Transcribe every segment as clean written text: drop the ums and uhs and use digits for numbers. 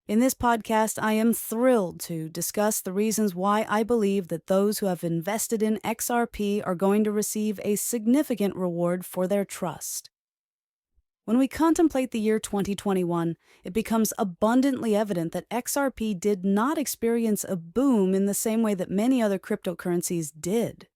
In this podcast, I am thrilled to discuss the reasons why I believe that those who have invested in XRP are going to receive a significant reward for their trust. When we contemplate the year 2021, it becomes abundantly evident that XRP did not experience a boom in the same way that many other cryptocurrencies did.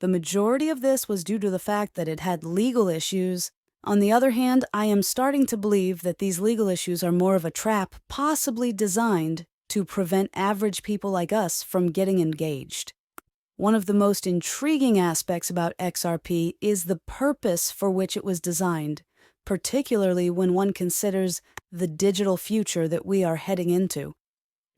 The majority of this was due to the fact that it had legal issues. On the other hand, I am starting to believe that these legal issues are more of a trap, possibly designed to prevent average people like us from getting engaged. One of the most intriguing aspects about XRP is the purpose for which it was designed, particularly when one considers the digital future that we are heading into.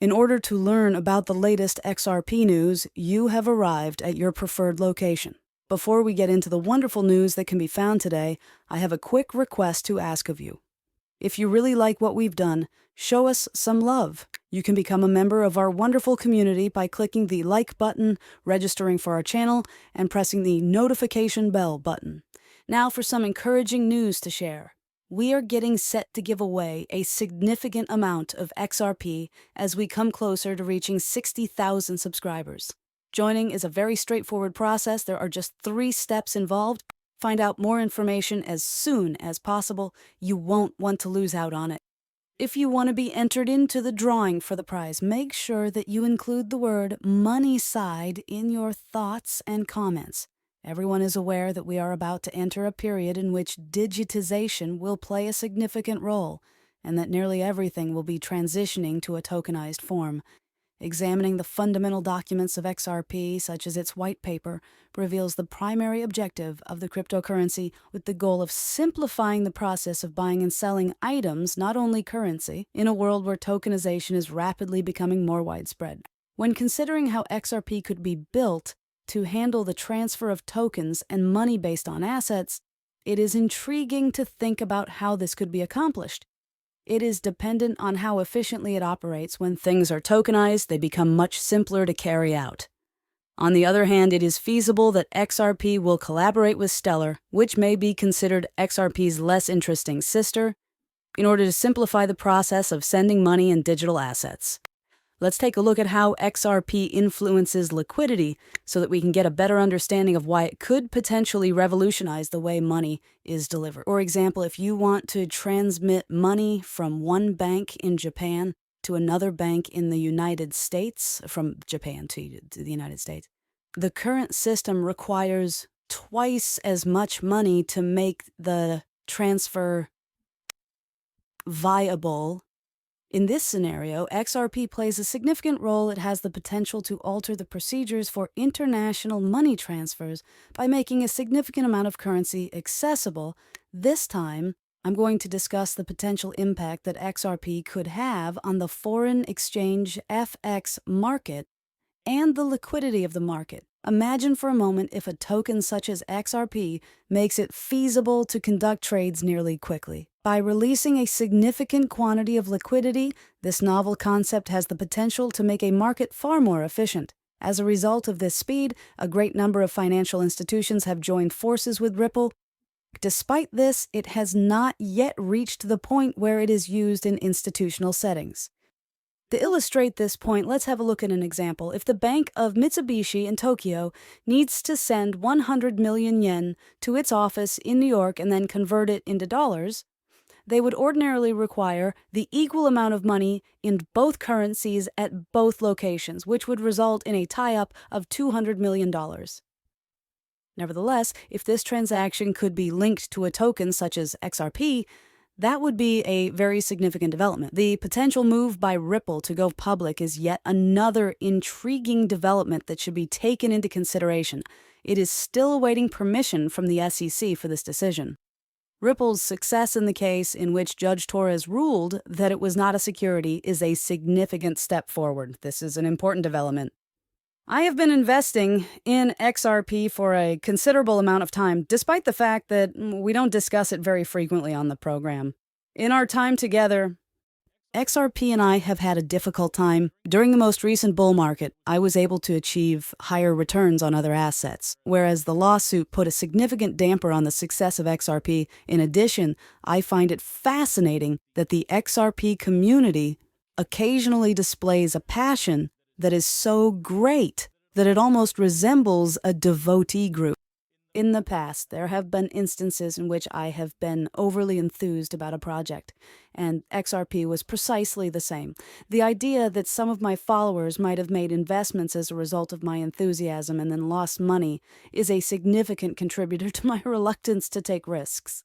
In order to learn about the latest XRP news, you have arrived at your preferred location. Before we get into the wonderful news that can be found today, I have a quick request to ask of you. If you really like what we've done, show us some love. You can become a member of our wonderful community by clicking the like button, registering for our channel, and pressing the notification bell button. Now for some encouraging news to share. We are getting set to give away a significant amount of XRP as we come closer to reaching 60,000 subscribers. Joining is a very straightforward process. There are just 3 steps involved. Find out more information as soon as possible. You won't want to lose out on it. If you want to be entered into the drawing for the prize, make sure that you include the word money side in your thoughts and comments. Everyone is aware that we are about to enter a period in which digitization will play a significant role, and that nearly everything will be transitioning to a tokenized form. Examining the fundamental documents of XRP, such as its white paper, reveals the primary objective of the cryptocurrency with the goal of simplifying the process of buying and selling items, not only currency, in a world where tokenization is rapidly becoming more widespread. When considering how XRP could be built to handle the transfer of tokens and money based on assets, it is intriguing to think about how this could be accomplished. It is dependent on how efficiently it operates. When things are tokenized, they become much simpler to carry out. On the other hand, it is feasible that XRP will collaborate with Stellar, which may be considered XRP's less interesting sister, in order to simplify the process of sending money and digital assets. Let's take a look at how XRP influences liquidity so that we can get a better understanding of why it could potentially revolutionize the way money is delivered. For example, if you want to transmit money from one bank in Japan to another bank in the United States, from Japan to the United States, the current system requires twice as much money to make the transfer viable. In this scenario, XRP plays a significant role. It has the potential to alter the procedures for international money transfers by making a significant amount of currency accessible. This time, I'm going to discuss the potential impact that XRP could have on the foreign exchange FX market and the liquidity of the market. Imagine for a moment if a token such as XRP makes it feasible to conduct trades nearly quickly. By releasing a significant quantity of liquidity, this novel concept has the potential to make a market far more efficient. As a result of this speed, a great number of financial institutions have joined forces with Ripple. Despite this, it has not yet reached the point where it is used in institutional settings. To illustrate this point, let's have a look at an example. If the Bank of Mitsubishi in Tokyo needs to send 100 million yen to its office in New York and then convert it into dollars, they would ordinarily require the equal amount of money in both currencies at both locations, which would result in a tie-up of $200 million. Nevertheless, if this transaction could be linked to a token such as XRP, that would be a very significant development. The potential move by Ripple to go public is yet another intriguing development that should be taken into consideration. It is still awaiting permission from the SEC for this decision. Ripple's success in the case in which Judge Torres ruled that it was not a security is a significant step forward. This is an important development. I have been investing in XRP for a considerable amount of time, despite the fact that we don't discuss it very frequently on the program. In our time together, XRP and I have had a difficult time. During the most recent bull market, I was able to achieve higher returns on other assets, whereas the lawsuit put a significant damper on the success of XRP. In addition, I find it fascinating that the XRP community occasionally displays a passion that is so great that it almost resembles a devotee group. In the past, there have been instances in which I have been overly enthused about a project, and XRP was precisely the same. The idea that some of my followers might have made investments as a result of my enthusiasm and then lost money is a significant contributor to my reluctance to take risks.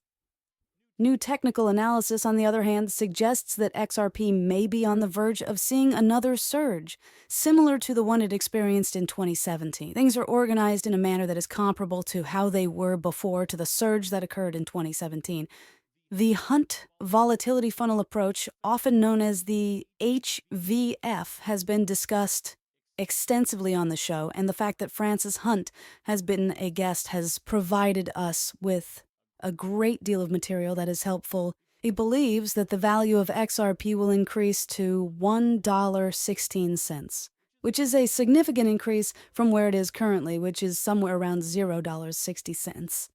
New technical analysis, on the other hand, suggests that XRP may be on the verge of seeing another surge, similar to the one it experienced in 2017. Things are organized in a manner that is comparable to how they were before to the surge that occurred in 2017. The Hunt volatility funnel approach, often known as the HVF, has been discussed extensively on the show, and the fact that Francis Hunt has been a guest has provided us with a great deal of material that is helpful. He believes that the value of XRP will increase to $1.16, which is a significant increase from where it is currently, which is somewhere around $0.60.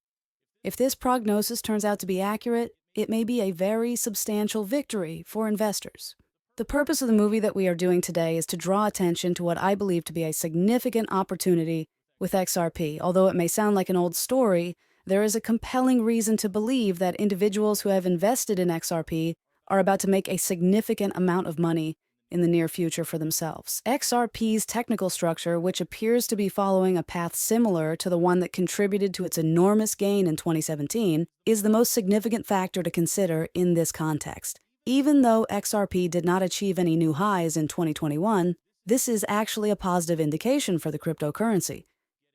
If this prognosis turns out to be accurate, it may be a very substantial victory for investors. The purpose of the movie that we are doing today is to draw attention to what I believe to be a significant opportunity with XRP. Although it may sound like an old story, there is a compelling reason to believe that individuals who have invested in XRP are about to make a significant amount of money in the near future for themselves. XRP's technical structure, which appears to be following a path similar to the one that contributed to its enormous gain in 2017, is the most significant factor to consider in this context. Even though XRP did not achieve any new highs in 2021, this is actually a positive indication for the cryptocurrency,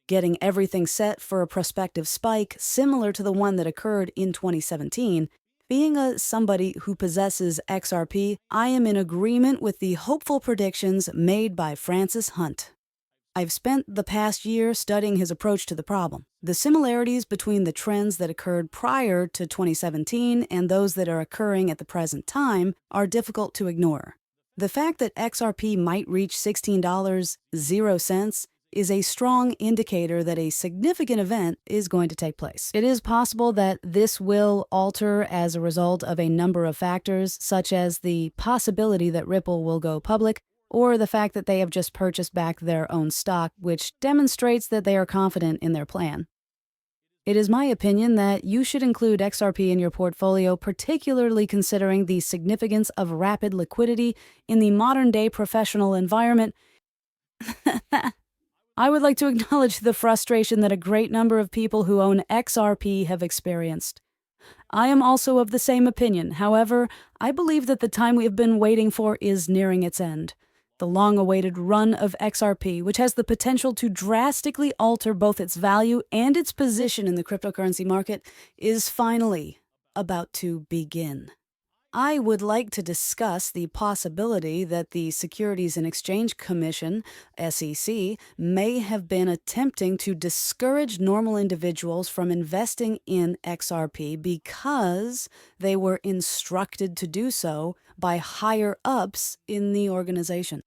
getting everything set for a prospective spike similar to the one that occurred in 2017. Being somebody who possesses XRP, I am in agreement with the hopeful predictions made by Francis Hunt. I've spent the past year studying his approach to the problem. The similarities between the trends that occurred prior to 2017 and those that are occurring at the present time are difficult to ignore. The fact that XRP might reach $16.00 is a strong indicator that a significant event is going to take place. It is possible that this will alter as a result of a number of factors, such as the possibility that Ripple will go public, or the fact that they have just purchased back their own stock, which demonstrates that they are confident in their plan. It is my opinion that you should include XRP in your portfolio, particularly considering the significance of rapid liquidity in the modern-day professional environment. I would like to acknowledge the frustration that a great number of people who own XRP have experienced. I am also of the same opinion. However, I believe that the time we have been waiting for is nearing its end. The long-awaited run of XRP, which has the potential to drastically alter both its value and its position in the cryptocurrency market, is finally about to begin. I would like to discuss the possibility that the Securities and Exchange Commission, SEC, may have been attempting to discourage normal individuals from investing in XRP because they were instructed to do so by higher-ups in the organization.